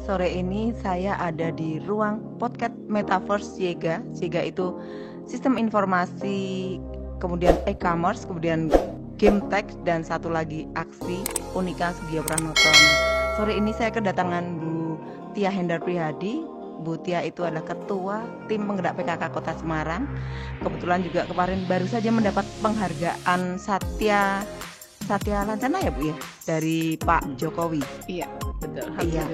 sore ini saya ada di ruang podcast Metaverse Siega. Siega itu sistem informasi, kemudian e-commerce, kemudian game tech, dan satu lagi aksi Unika Sugio Pranoto. Nah, sore ini saya kedatangan Bu Tia Hendar Prihadi. Bu Tia itu adalah ketua tim penggerak PKK Kota Semarang. Kebetulan juga kemarin baru saja mendapat penghargaan Satya Lancana ya Bu ya, dari Pak Jokowi. Iya, betul. Iya.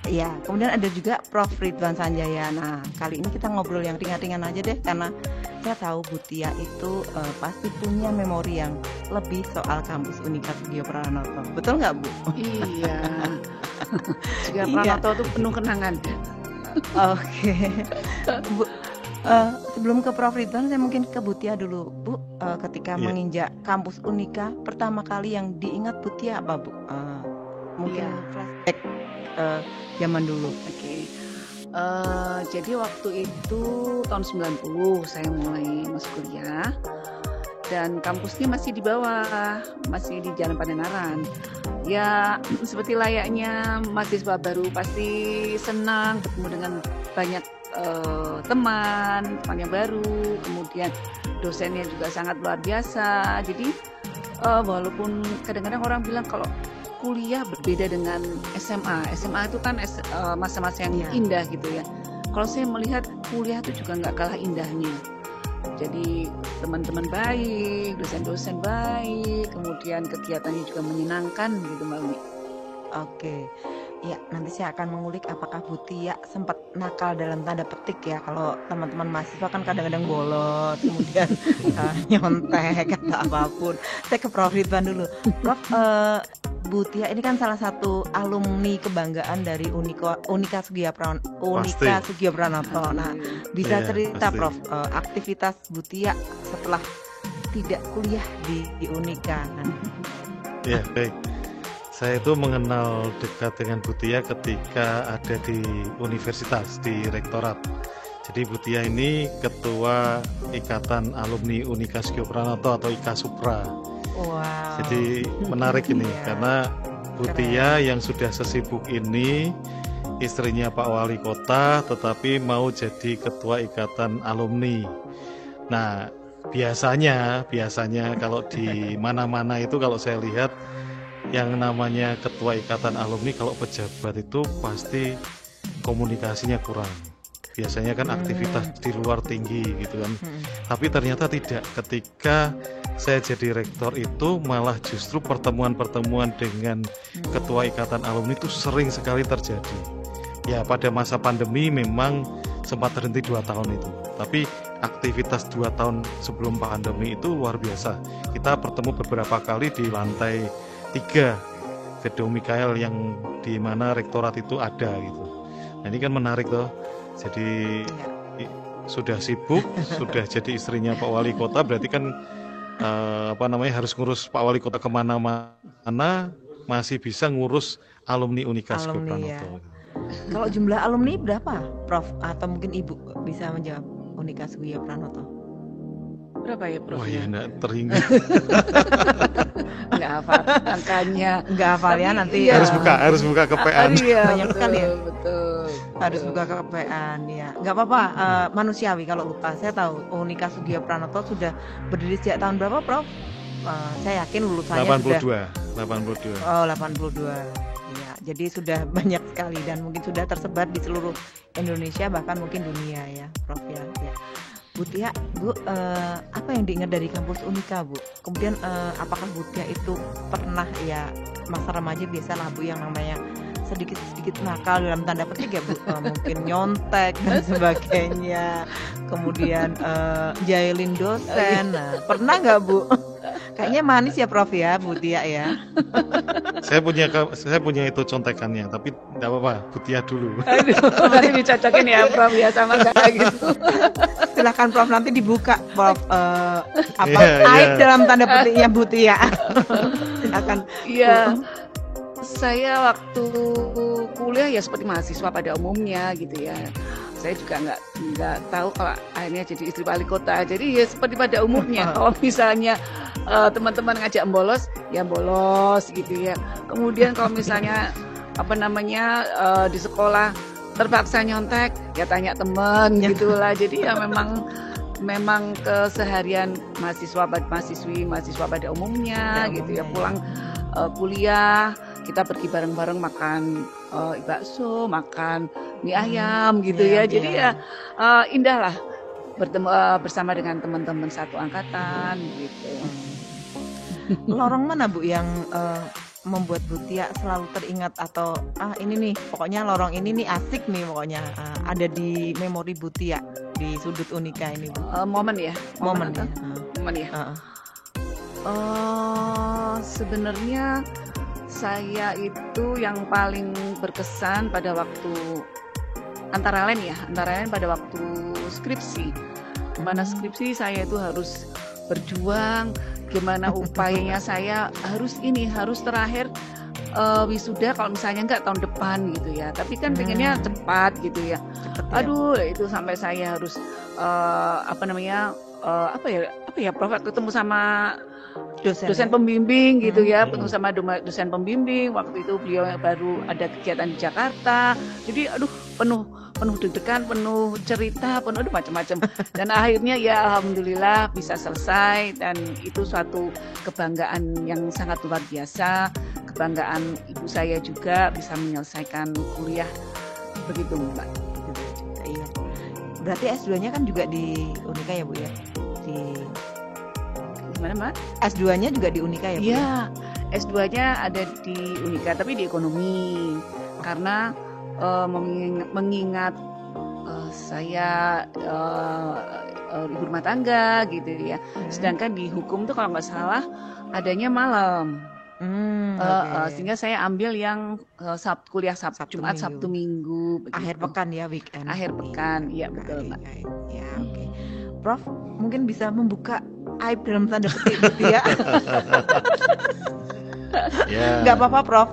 Iya, kemudian ada juga Prof. Ridwan Sanjaya. Nah, kali ini kita ngobrol yang ringan-ringan aja deh, karena saya tahu Bu Tia itu pasti punya memori yang lebih soal kampus Unika Sugio Pranoto. Betul nggak Bu? Iya. Sugio Pranoto itu penuh kenangan. Oke. Bu, sebelum ke Prof. Ridwan, saya mungkin ke Bu Tia dulu. Bu, ketika menginjak kampus Unika, pertama kali yang diingat Bu Tia apa Bu? Mungkin flashback zaman dulu. Oke. Jadi waktu itu tahun 90 saya mulai masuk kuliah. Dan kampusnya masih di bawah, masih di Jalan Pandenaran. Ya, seperti layaknya mahasiswa baru pasti senang bertemu dengan banyak teman yang baru, kemudian dosennya juga sangat luar biasa. Jadi walaupun kadang-kadang orang bilang kalau kuliah berbeda dengan SMA itu kan masa-masa yang indah gitu ya. Kalau saya melihat kuliah itu juga nggak kalah indahnya. Jadi teman-teman baik, dosen-dosen baik, kemudian kegiatannya juga menyenangkan gitu Mbak Umi. Oke. Ya, nanti saya akan mengulik apakah Bu Tia sempat nakal dalam tanda petik ya. Kalau teman-teman mahasiswa kan kadang-kadang bolos, kemudian nyontek atau apapun. Saya ke Prof. Ridwan dulu. Prof, Bu Tia ini kan salah satu alumni kebanggaan dari Unika Sugio Pranoto. Nah, bisa cerita Prof, aktivitas Bu Tia setelah tidak kuliah di Unika. Ya, baik. Saya itu mengenal dekat dengan Bu Tia ketika ada di universitas, di rektorat. Jadi Bu Tia ini ketua Ikatan Alumni Unika Sugio Pranoto atau IKASUPRA. Wow. Jadi menarik ini karena Bu Tia yang sudah sesibuk ini, istrinya Pak Wali Kota, tetapi mau jadi ketua Ikatan Alumni. Nah, biasanya kalau di mana-mana itu kalau saya lihat yang namanya ketua ikatan alumni kalau pejabat itu pasti komunikasinya kurang. Biasanya kan aktivitas di luar tinggi gitu kan. Tapi ternyata tidak. Ketika saya jadi rektor itu malah justru pertemuan-pertemuan dengan ketua ikatan alumni itu sering sekali terjadi. Ya pada masa pandemi memang sempat terhenti 2 tahun itu. Tapi aktivitas 2 tahun sebelum pandemi itu luar biasa. Kita bertemu beberapa kali di lantai 3 Gedung Mikael yang di mana rektorat itu ada gitu. Nah ini kan menarik toh. Jadi sudah sibuk, sudah jadi istrinya Pak Wali Kota, berarti kan harus ngurus Pak Wali Kota kemana-mana, masih bisa ngurus alumni Unika Sugio Pranoto. Kalau jumlah alumni berapa, Prof? Atau mungkin Ibu bisa menjawab Unika Sugio Pranoto? Berapa ya Prof? Wah ya enggak teringat. Nggak hafal angkanya. Nggak hafal ya nanti. Harus buka KPN. Iya, banyak sekali ya. Betul. Harus buka KPN ya. Nggak apa-apa, manusiawi kalau lupa. Saya tahu Unika Sugio Pranoto sudah berdiri sejak tahun berapa, Prof? Saya yakin lulusannya 82. Oh, 82. Ya, jadi sudah banyak sekali dan mungkin sudah tersebar di seluruh Indonesia bahkan mungkin dunia ya, Prof ya. Bu Tia, Bu, apa yang diingat dari kampus Unika, Bu? Kemudian apakah Bu Tia itu pernah ya masa remaja biasalah Bu yang namanya sedikit nakal dalam tanda petik ya Bu, mungkin nyontek dan sebagainya, kemudian jahilin dosen. Nah, pernah nggak Bu? Kayaknya manis ya Prof ya, Bu Tia ya. Saya punya itu contekannya, tapi tidak apa-apa, Bu Tia dulu. Aduh, nanti dicocokin ya Prof ya sama saya gitu. Silahkan Prof nanti dibuka Prof aib dalam tanda petiknya Bu Tia. Silakan. Iya. Saya waktu kuliah ya seperti mahasiswa pada umumnya gitu ya. Saya juga nggak tahu kalau akhirnya jadi istri wali kota. Jadi ya seperti pada umumnya. Kalau misalnya teman-teman ngajak bolos, ya bolos gitu ya. Kemudian kalau misalnya apa namanya di sekolah terpaksa nyontek, ya tanya temen gitulah. Jadi ya memang keseharian mahasiswa pada umumnya gitu ya, pulang kuliah kita pergi bareng-bareng makan bakso, makan mie ayam gitu ya. Jadi ya indah lah bertemu bersama dengan teman-teman satu angkatan gitu. Lorong mana Bu yang membuat Bu Tia selalu teringat, atau ini nih pokoknya lorong ini nih asik nih pokoknya, ada di memori Bu Tia di sudut Unika ini Bu? Momen ya. Sebenarnya saya itu yang paling berkesan pada waktu antara lain pada waktu skripsi. Mana skripsi saya itu harus berjuang, gimana upayanya saya harus terakhir wisuda kalau misalnya enggak tahun depan gitu ya. Tapi kan pengennya cepat gitu ya. Aduh, itu sampai saya harus Prof, ketemu sama dosen pembimbing gitu ya, ketemu sama dosen pembimbing. Waktu itu beliau baru ada kegiatan di Jakarta. Jadi penuh deg-degan, penuh cerita, penuh macam-macam. Dan akhirnya ya alhamdulillah bisa selesai, dan itu suatu kebanggaan yang sangat luar biasa. Kebanggaan ibu saya juga bisa menyelesaikan kuliah begitu, Mbak. Iya. Berarti S2-nya kan juga di Unika ya Bu ya? Gimana Mbak? S2-nya juga di Unika ya Bu? Iya, S2-nya ada di Unika tapi di ekonomi. Karena mengingat saya ibu rumah tangga gitu ya. Sedangkan di hukum tuh kalau nggak salah adanya malam. Sehingga saya ambil yang kuliah Sabtu Jumat, Sabtu Minggu begitu. Akhir pekan ya, weekend. Akhir pekan, iya betul Mbak. Ya, oke. Prof, mungkin bisa membuka aib dalam tanda petik gitu ya. Nggak apa-apa Prof.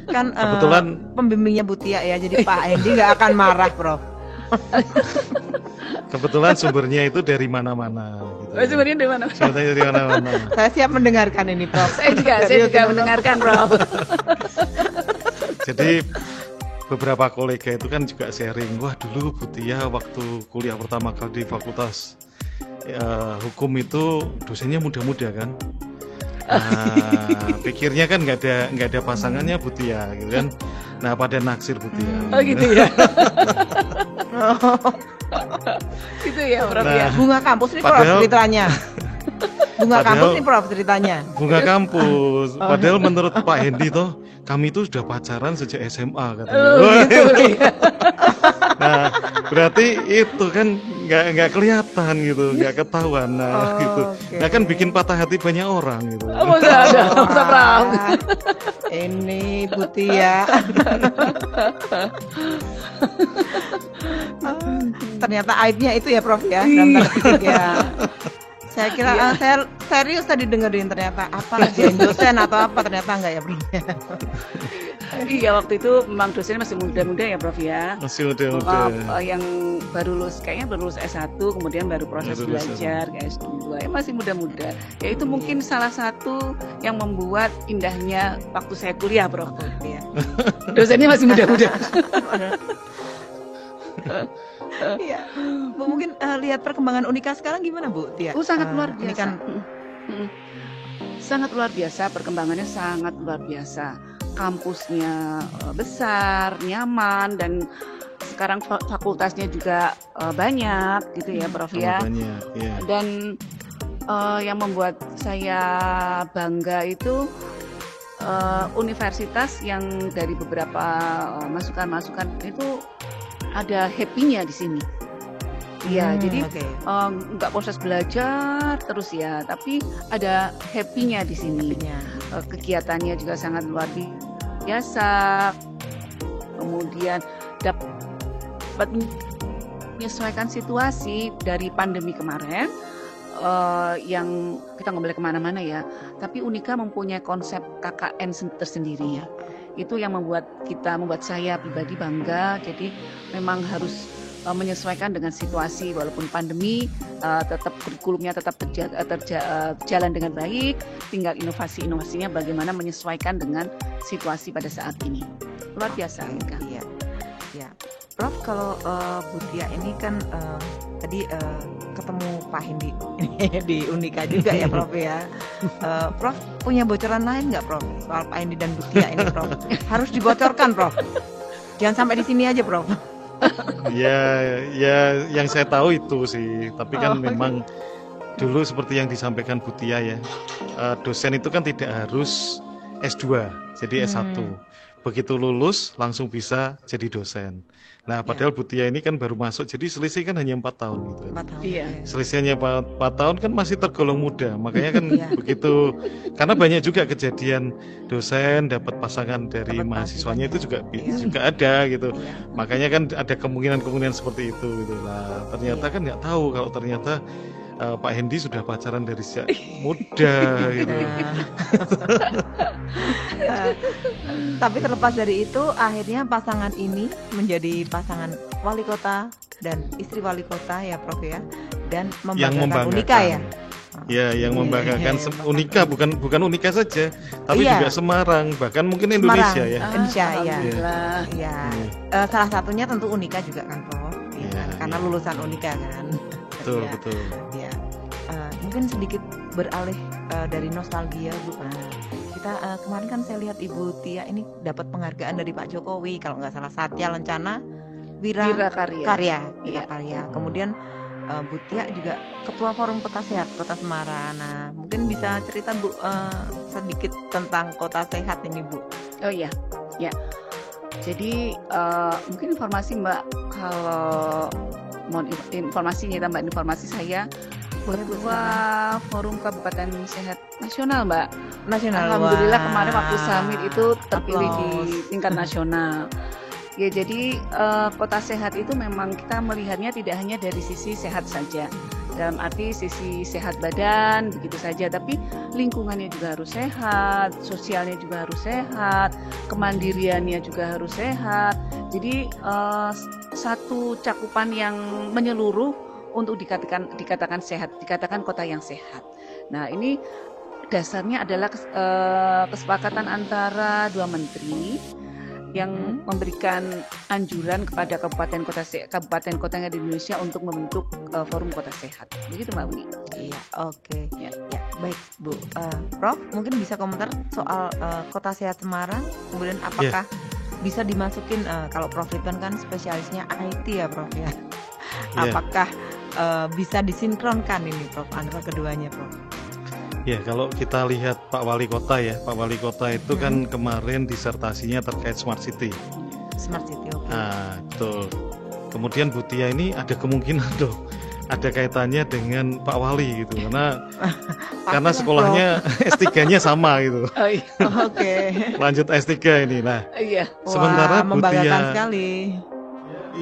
Kan kebetulan pembimbingnya Bu Tia ya, jadi Pak Hendy nggak akan marah Prof. Kebetulan sumbernya itu dari mana-mana. Gitu. Sumbernya dari mana? Sumbernya dari mana-mana. Saya siap mendengarkan ini Prof. Saya juga mendengarkan Prof. Jadi beberapa kolega itu kan juga sharing, wah dulu Bu Tia waktu kuliah pertama kali di fakultas hukum itu dosennya muda-muda kan. Pikirnya kan nggak ada pasangannya Bu Tia gitu kan. Nah pada naksir Bu Tia. Oh gitu ya. Gitu ya Prof ya. Bunga kampus nih Prof ceritanya. Bunga kampus nih Prof ceritanya. Bunga kampus. Padahal menurut Pak Hendy toh kami itu sudah pacaran sejak SMA katanya. Gitu. Nah, berarti itu kan nggak kelihatan gitu, nggak ketahuan. Nah, gitu. Nah kan bikin patah hati banyak orang gitu. Ini Bu Tia. Ternyata aibnya itu ya Prof ya, dalam tanda petik ya. Saya kira saya serius tadi dengerin, ternyata apa dosen atau apa, ternyata enggak ya Prof. Iya, waktu itu memang dosennya masih muda-muda ya Prof ya. Masih muda-muda. Yang baru lulus S1 kemudian baru proses belajar ke S2. Ya masih muda-muda. Ya itu mungkin salah satu yang membuat indahnya waktu saya kuliah Prof. Ya. Dosennya masih muda-muda. Iya. Bu, mungkin lihat perkembangan Unika sekarang gimana Bu Tia? Sangat luar biasa. Kan... sangat luar biasa, perkembangannya sangat luar biasa. Kampusnya besar, nyaman, dan sekarang fakultasnya juga banyak gitu ya Prof ya. Banyak, yeah. Dan yang membuat saya bangga itu universitas yang dari beberapa masukan-masukan itu ada happy-nya di sini. Iya, jadi nggak proses belajar terus ya, tapi ada happy-nya di sini. Kegiatannya juga sangat luar biasa. Kemudian dapat menyesuaikan situasi dari pandemi kemarin, yang kita nggak boleh kemana-mana ya. Tapi Unika mempunyai konsep KKN tersendiri ya. Itu yang membuat saya pribadi bangga. Jadi memang harus menyesuaikan dengan situasi. Walaupun pandemi, tetap kurikulumnya tetap jalan dengan baik, tinggal inovasinya bagaimana menyesuaikan dengan situasi pada saat ini. Luar biasa. Iya, ya. Prof, kalau Bu Tia ini kan tadi ketemu Pak Hendi di Unika juga ya, Prof ya. Prof punya bocoran lain nggak, Prof, soal Pak Hendi dan Bu Tia ini, Prof? Harus dibocorkan, Prof. Jangan sampai di sini aja, Prof. Ya, yang saya tahu itu sih. Tapi kan memang dulu seperti yang disampaikan Bu Tia ya, dosen itu kan tidak harus S2, jadi S1. Begitu lulus langsung bisa jadi dosen. Nah, padahal Bu Tia ini kan baru masuk, jadi selisih kan hanya 4 tahun gitu. 4 tahun. Iya. Selisihnya 4 tahun kan masih tergolong muda. Makanya kan begitu, karena banyak juga kejadian dosen dapat pasangan dari mahasiswanya itu juga ada gitu. Makanya kan ada kemungkinan seperti itu gitu. Nah, ternyata kan nggak tahu kalau ternyata Pak Hendi sudah pacaran dari sejak muda gitu. Tapi terlepas dari itu, akhirnya pasangan ini menjadi pasangan wali kota dan istri wali kota ya, Prof ya, dan membanggakan Unika ya. Ya, yang membanggakan Unika, bukan Unika saja, tapi juga Semarang, bahkan mungkin Indonesia Semarang, ya. Indonesia ya. Salah satunya tentu Unika juga kan, Prof. Karena lulusan Unika kan. Betul. Ya. Mungkin sedikit beralih dari nostalgia, Bu. Kita kemarin kan saya lihat Ibu Tia ini dapat penghargaan dari Pak Jokowi, kalau nggak salah, Satya Lencana Karya. Kemudian Bu Tia juga Ketua Forum Kota Sehat Kota Semarang. Nah, mungkin bisa cerita, Bu, sedikit tentang Kota Sehat ini, Bu. Oh iya, ya. Jadi mungkin informasi Mbak, kalau mohon informasinya Mbak, informasi saya Ketua Forum Kabupaten Sehat Nasional, Mbak. Alhamdulillah kemarin waktu summit itu terpilih di tingkat nasional. Ya, jadi kota sehat itu memang kita melihatnya tidak hanya dari sisi sehat saja, dalam arti sisi sehat badan begitu saja, tapi lingkungannya juga harus sehat, sosialnya juga harus sehat, kemandiriannya juga harus sehat. Jadi satu cakupan yang menyeluruh untuk dikatakan sehat, dikatakan kota yang sehat. Nah, ini dasarnya adalah kesepakatan antara 2 menteri yang memberikan anjuran kepada kabupaten kota di Indonesia untuk membentuk forum kota sehat. Begitu, Mbak Uni. Iya, oke. Ya, baik, Bu. Prof, mungkin bisa komentar soal kota sehat Semarang. Kemudian apakah bisa dimasukin, kalau Prof Ridwan kan spesialisnya IT ya, Prof ya. Apakah bisa disinkronkan ini, Prof, antara keduanya, Prof? Ya, kalau kita lihat Pak Wali Kota ya, Pak Wali Kota itu kan kemarin disertasinya terkait Smart City. Smart City, oke. Nah, betul. Kemudian Bu Tia ini ada kemungkinan ada kaitannya dengan Pak Wali gitu, karena sekolahnya S3-nya sama gitu. Oh iya. Oke. Lanjut S3 ini. Nah, sementara Bu Tia sekali.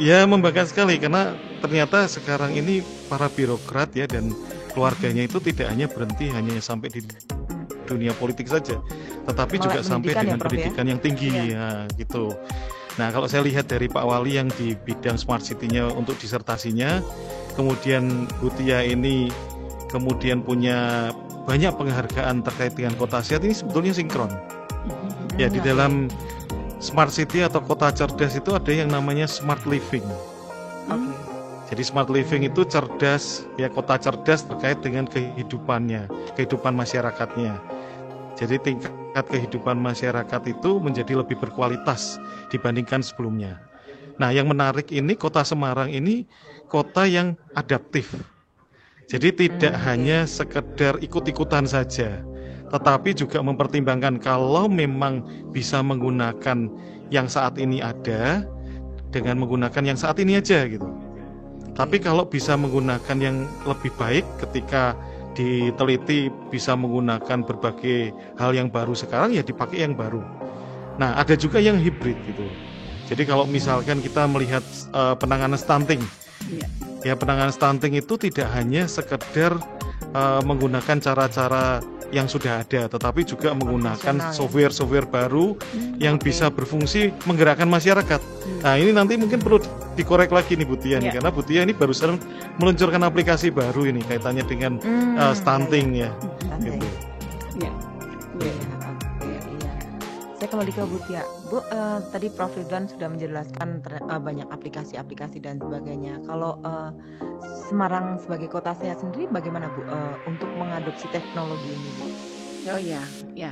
Ya, membanggakan sekali karena ternyata sekarang ini para birokrat ya dan keluarganya itu tidak hanya berhenti hanya sampai di dunia politik saja, tetapi juga sampai dengan pendidikan yang tinggi ya gitu. Nah, kalau saya lihat dari Pak Wali yang di bidang Smart City-nya untuk disertasinya, kemudian Bu Tia ini kemudian punya banyak penghargaan terkait dengan kota sehat, ini sebetulnya sinkron. Ya, di dalam Smart City atau kota cerdas itu ada yang namanya Smart Living. Jadi Smart Living itu cerdas, ya, kota cerdas terkait dengan kehidupan masyarakatnya. Jadi tingkat kehidupan masyarakat itu menjadi lebih berkualitas dibandingkan sebelumnya. Nah, yang menarik ini kota Semarang ini kota yang adaptif. Jadi tidak hanya sekedar ikut-ikutan saja, tetapi juga mempertimbangkan kalau memang bisa menggunakan yang saat ini ada dengan menggunakan yang saat ini aja gitu. Tapi kalau bisa menggunakan yang lebih baik ketika diteliti bisa menggunakan berbagai hal yang baru sekarang, ya dipakai yang baru. Nah, ada juga yang hibrid gitu. Jadi kalau misalkan kita melihat penanganan stunting, ya penanganan stunting itu tidak hanya sekedar menggunakan cara-cara yang sudah ada, tetapi juga menggunakan Profesional, ya. software-software baru yang Oke. bisa berfungsi menggerakkan masyarakat. Nah, ini nanti mungkin perlu dikorek lagi nih Bu Tia nih, Ya. karena Bu Tia ini barusan meluncurkan aplikasi baru ini kaitannya dengan stunting ya. Santai. Gitu. Ya. Iya, oke, iya. Saya kembali ke Bu Tia. Bu, tadi Prof Ridwan sudah menjelaskan banyak aplikasi-aplikasi dan sebagainya. Kalau Semarang sebagai kota sehat sendiri, bagaimana Bu untuk mengadopsi teknologi ini, Bu? Oh ya, ya.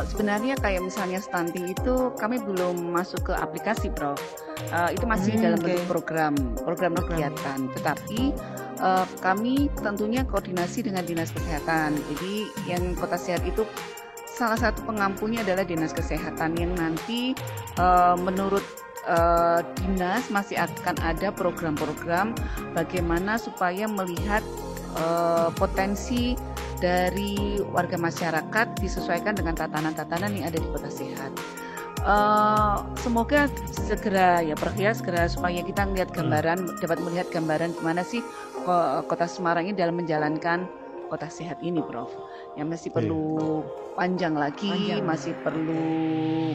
Sebenarnya kayak misalnya stunting itu kami belum masuk ke aplikasi, Prof. Itu masih dalam Oke. bentuk program kegiatan. Tetapi kami tentunya koordinasi dengan dinas kesehatan. Jadi yang kota sehat itu salah satu pengampunya adalah dinas kesehatan yang nanti menurut dinas masih akan ada program-program bagaimana supaya melihat potensi dari warga masyarakat disesuaikan dengan tatanan-tatanan yang ada di kota sehat. Semoga segera ya Prof ya, segera supaya kita dapat melihat gambaran gimana sih kota Semarang ini dalam menjalankan kota sehat ini, Prof. Yang masih perlu panjang lagi, masih perlu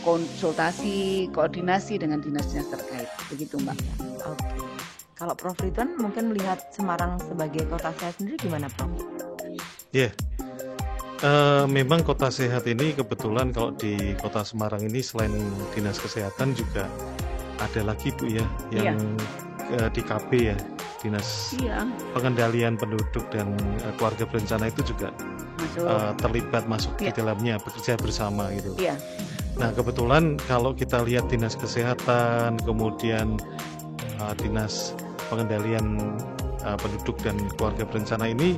konsultasi, koordinasi dengan dinas-dinas terkait. Begitu, Mbak. Oke. Kalau Prof Ridwan mungkin melihat Semarang sebagai kota sehat sendiri gimana, Prof? Ya, memang kota sehat ini kebetulan kalau di kota Semarang ini selain dinas kesehatan juga ada lagi Bu ya yang di KB ya, dinas pengendalian penduduk dan keluarga berencana itu juga terlibat masuk di dalamnya, bekerja bersama gitu. Iya. Nah kebetulan kalau kita lihat dinas kesehatan, kemudian dinas pengendalian penduduk dan keluarga berencana ini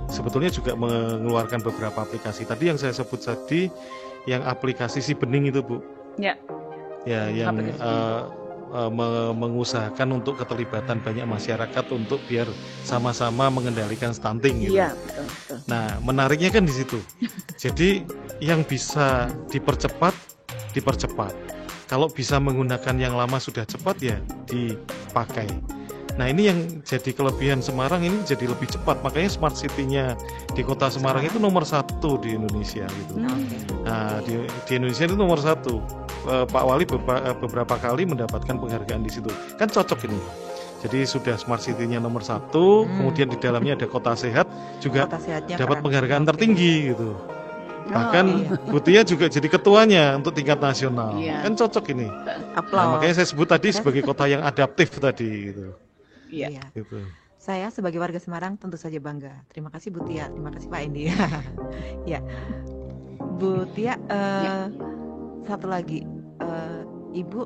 sebetulnya juga mengeluarkan beberapa aplikasi. Tadi yang saya sebut tadi, yang aplikasi Si Bening itu Bu. Ya. Ya, yang mengusahakan untuk keterlibatan banyak masyarakat untuk biar sama-sama mengendalikan stunting gitu. Iya, betul. Nah, menariknya kan di situ. Jadi yang bisa dipercepat. Kalau bisa menggunakan yang lama sudah cepat ya dipakai. Nah ini yang jadi kelebihan Semarang, ini jadi lebih cepat, makanya smart city-nya di kota Semarang itu nomor 1 di Indonesia gitu. Nah di Indonesia itu nomor 1. Pak Wali beberapa kali mendapatkan penghargaan di situ, kan cocok ini. Jadi sudah smart city-nya nomor 1, kemudian di dalamnya ada kota sehat juga dapat penghargaan tertinggi gitu. Bahkan Bu Tia juga jadi ketuanya untuk tingkat nasional, kan cocok ini. Nah, makanya saya sebut tadi sebagai kota yang adaptif tadi gitu. Iya. Gitu. Saya sebagai warga Semarang tentu saja bangga. Terima kasih Bu Tia, terima kasih Pak Endi. Ya, Bu Tia, satu lagi, Ibu,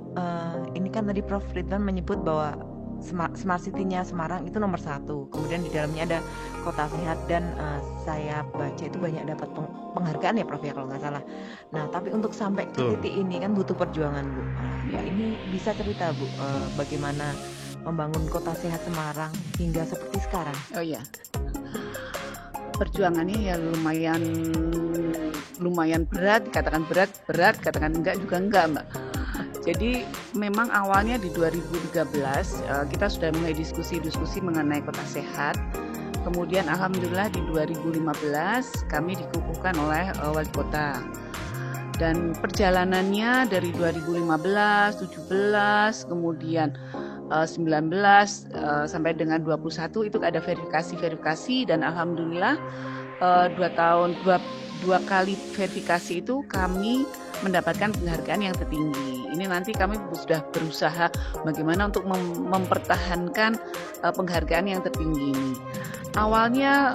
ini kan tadi Prof Ridwan menyebut bahwa Smart City-nya Semarang itu nomor 1. Kemudian di dalamnya ada kota sehat dan saya baca itu banyak dapat penghargaan ya Prof ya kalau nggak salah. Nah tapi untuk sampai ke titik ini kan butuh perjuangan Bu. Ini bisa cerita Bu bagaimana membangun kota sehat Semarang hingga seperti sekarang? Oh iya. Perjuangannya ya lumayan berat, dikatakan berat, katakan enggak juga enggak, Mbak. Jadi memang awalnya di 2013 kita sudah mulai diskusi mengenai kota sehat. Kemudian alhamdulillah di 2015 kami dikukuhkan oleh wali kota. Dan perjalanannya dari 2015, 17, kemudian 19 sampai dengan 21 itu ada verifikasi dan alhamdulillah 2 kali verifikasi itu kami mendapatkan penghargaan yang tertinggi. Ini nanti kami sudah berusaha bagaimana untuk mempertahankan penghargaan yang tertinggi ini. Awalnya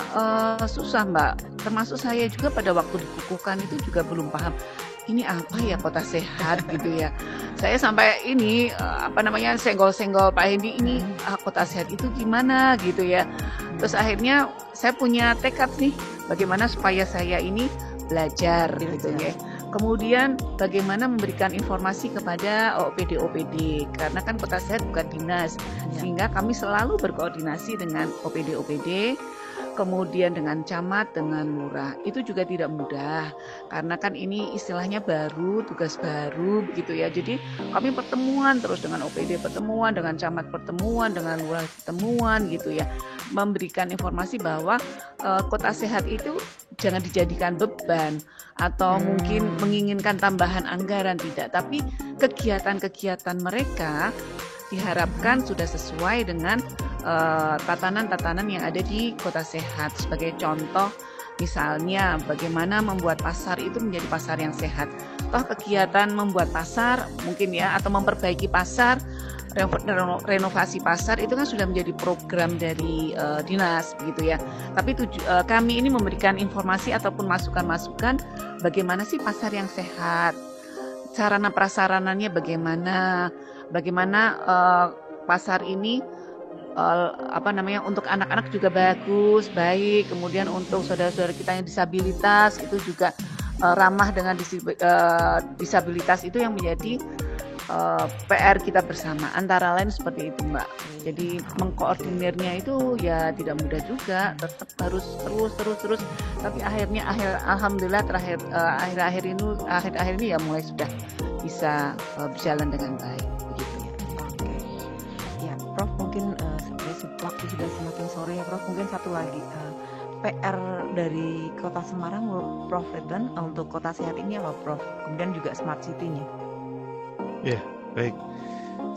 susah Mbak, termasuk saya juga pada waktu dikukuhkan itu juga belum paham ini apa ya kota sehat gitu ya. Saya sampai ini senggol-senggol Pak Hendi ini kota sehat itu gimana gitu ya. Terus akhirnya saya punya tekad nih bagaimana supaya saya ini belajar gitu ya. Kemudian bagaimana memberikan informasi kepada OPD karena kan kota sehat bukan dinas, sehingga kami selalu berkoordinasi dengan OPD, kemudian dengan camat, dengan lurah. Itu juga tidak mudah karena kan ini istilahnya baru, tugas baru begitu ya. Jadi kami pertemuan terus dengan OPD, pertemuan dengan camat, pertemuan dengan lurah, pertemuan gitu ya. memberikan informasi bahwa kota sehat itu jangan dijadikan beban atau mungkin menginginkan tambahan anggaran, tidak, tapi kegiatan-kegiatan mereka diharapkan sudah sesuai dengan tatanan-tatanan yang ada di kota sehat. Sebagai contoh, misalnya bagaimana membuat pasar itu menjadi pasar yang sehat. Toh kegiatan membuat pasar mungkin ya, atau memperbaiki pasar, renovasi pasar itu kan sudah menjadi program dari dinas begitu ya. Tapi kami ini memberikan informasi ataupun masukan-masukan bagaimana sih pasar yang sehat, sarana prasarananya bagaimana pasar ini untuk anak-anak juga bagus, baik. Kemudian untuk saudara-saudara kita yang disabilitas itu juga ramah dengan disabilitas, itu yang menjadi PR kita bersama, antara lain seperti itu, Mbak. Jadi mengkoordinirnya itu ya tidak mudah juga, tetap harus terus. Tapi alhamdulillah akhir-akhir ini ya mulai sudah bisa berjalan dengan baik. Begitu ya. Oke. Ya, Prof, mungkin waktu sudah semakin sore ya, Prof. Mungkin satu lagi PR dari Kota Semarang, Prof Ridwan, untuk kota sehat ini apa, Prof? Kemudian juga smart city-nya. Ya, baik.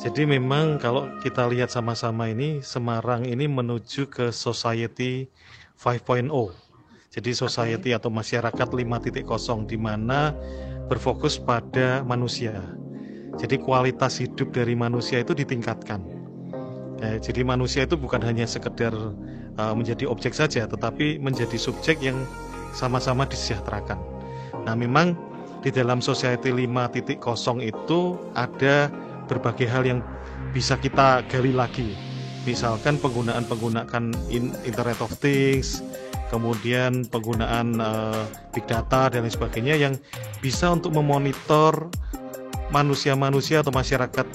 Jadi memang kalau kita lihat sama-sama ini, Semarang ini menuju ke Society 5.0. Jadi society atau masyarakat 5.0, di mana berfokus pada manusia. Jadi kualitas hidup dari manusia itu ditingkatkan. Jadi manusia itu bukan hanya sekedar menjadi objek saja, tetapi menjadi subjek yang sama-sama disejahterakan. Nah, memang di dalam Society 5.0 itu ada berbagai hal yang bisa kita gali lagi. Misalkan penggunaan Internet of Things, kemudian penggunaan Big Data dan lain sebagainya yang bisa untuk memonitor manusia-manusia atau masyarakat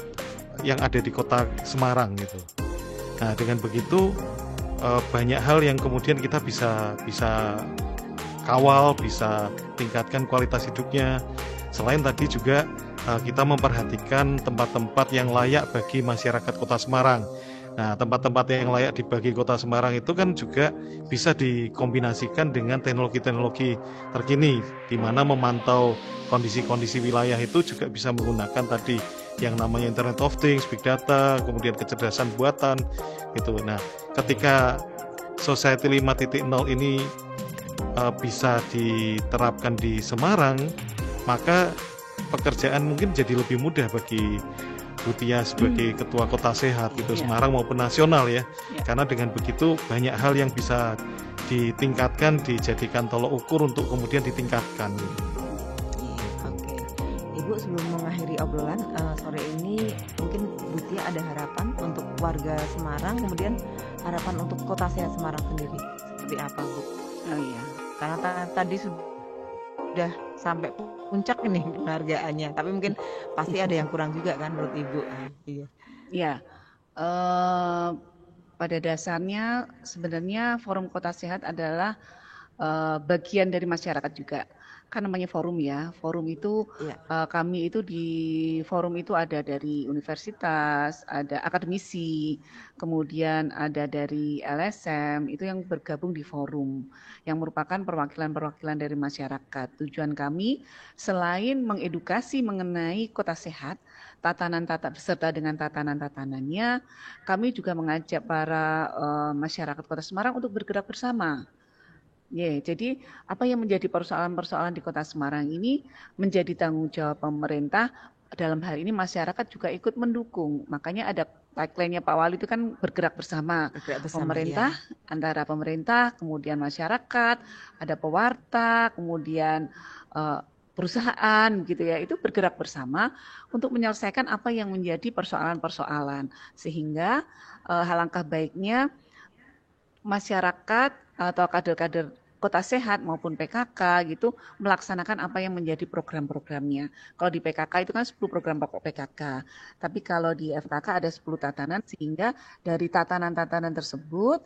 yang ada di kota Semarang gitu. Nah, dengan begitu banyak hal yang kemudian kita bisa kawal, bisa tingkatkan kualitas hidupnya. Selain tadi juga kita memperhatikan tempat-tempat yang layak bagi masyarakat Kota Semarang. Nah, tempat-tempat yang layak bagi Kota Semarang itu kan juga bisa dikombinasikan dengan teknologi-teknologi terkini, di mana memantau kondisi-kondisi wilayah itu juga bisa menggunakan tadi yang namanya Internet of Things, Big Data, kemudian kecerdasan buatan gitu. Nah, ketika Society 5.0 ini bisa diterapkan di Semarang, maka pekerjaan mungkin jadi lebih mudah bagi Butia sebagai ketua kota sehat gitu, Semarang maupun nasional ya. Karena dengan begitu banyak hal yang bisa ditingkatkan, dijadikan tolok ukur untuk kemudian ditingkatkan. Oke, Ibu, sebelum mengakhiri obrolan sore ini, mungkin Butia ada harapan untuk warga Semarang, kemudian harapan untuk kota sehat Semarang sendiri seperti apa, Bu? Oh iya. Karena tadi sudah sampai puncak ini penghargaannya, tapi mungkin pasti ada yang kurang juga kan menurut Ibu. Iya. Ya, pada dasarnya sebenarnya Forum Kota Sehat adalah bagian dari masyarakat juga. Kan namanya forum ya. Forum itu kami itu di forum itu ada dari universitas, ada akademisi, kemudian ada dari LSM, itu yang bergabung di forum yang merupakan perwakilan-perwakilan dari masyarakat. Tujuan kami selain mengedukasi mengenai kota sehat, beserta dengan tatanan-tatanannya, kami juga mengajak para masyarakat Kota Semarang untuk bergerak bersama. Jadi apa yang menjadi persoalan-persoalan di Kota Semarang ini menjadi tanggung jawab pemerintah, dalam hal ini masyarakat juga ikut mendukung. Makanya ada tagline-nya Pak Wali itu kan bergerak bersama. Pemerintah, antara pemerintah, kemudian masyarakat, ada pewarta, kemudian perusahaan gitu ya, itu bergerak bersama untuk menyelesaikan apa yang menjadi persoalan-persoalan. Sehingga alangkah baiknya masyarakat atau kader-kader Kota Sehat maupun PKK gitu melaksanakan apa yang menjadi program-programnya. Kalau di PKK itu kan 10 program pokok PKK. Tapi kalau di FKK ada 10 tatanan, sehingga dari tatanan-tatanan tersebut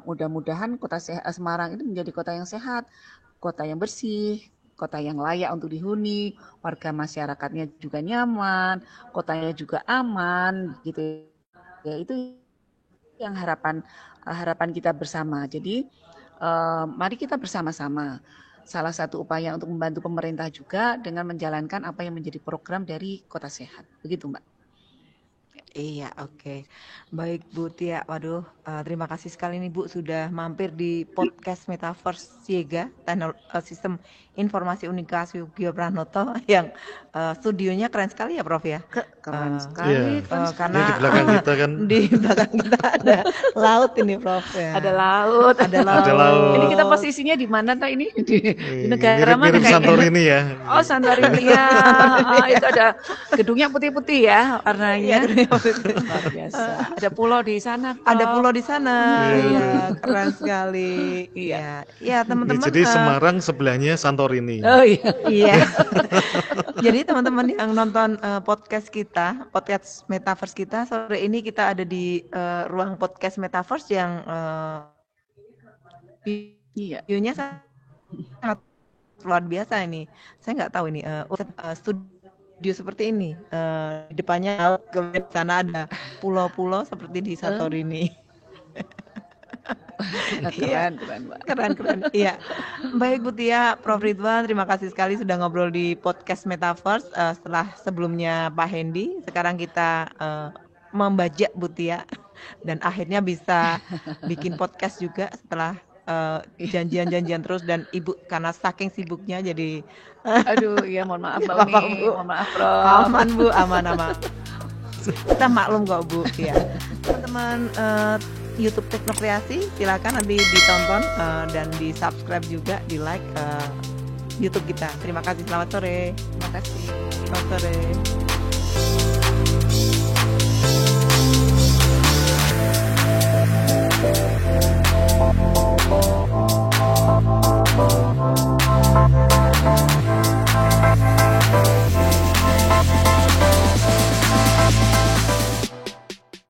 mudah-mudahan Kota Semarang itu menjadi kota yang sehat, kota yang bersih, kota yang layak untuk dihuni, warga masyarakatnya juga nyaman, kotanya juga aman gitu. Ya itu yang harapan kita bersama. Jadi mari kita bersama-sama. Salah satu upaya untuk membantu pemerintah juga dengan menjalankan apa yang menjadi program dari Kota Sehat. Begitu, Mbak. Iya, oke. Baik Bu Tia, waduh, terima kasih sekali nih Bu sudah mampir di podcast Metaverse Siega, Sistem Informasi Unikasi Ugio Pranoto yang studionya keren sekali ya Prof ya. Keren sekali. Iya. Karena Ini di belakang kita kan. di belakang kita ada laut ini Prof ya. Ada laut. Ada laut. Ada laut. Ini kita posisinya di mana tak ini? Di negara mana Mirip kayaknya? Santorini ya. Oh, Santorini ya. Itu ada gedungnya putih-putih ya warnanya. Luar biasa. Ada pulau di sana. Ada pulau di sana. Iya. Iya, keren sekali. Iya. Ya, teman-teman. Jadi Semarang sebelahnya Santorini. Oh iya. Iya. Jadi teman-teman yang nonton podcast Metaverse kita, sore ini kita ada di ruang podcast Metaverse yang Iya. view-nya sangat luar biasa ini. Saya nggak tahu ini studio seperti ini. Di depannya kemudian di sana ada pulau-pulau seperti di Santorini. Keren, Mbak. Keren. Iya. Baik Bu Tia, Prof Ridwan, terima kasih sekali sudah ngobrol di podcast Metaverse setelah sebelumnya Pak Hendy. Sekarang kita membajak Bu Tia dan akhirnya bisa bikin podcast juga setelah janjian terus dan Ibu karena saking sibuknya jadi Aduh, iya mohon maaf Mbak Apa, Umi. Bu? Mohon maaf, Prof. aman Bu, aman. Kita maklum kok Bu ya. Teman-teman YouTube Teknokreasi silakan nanti ditonton dan di subscribe juga, di like YouTube kita. Terima kasih, selamat sore. Terima kasih. Selamat sore.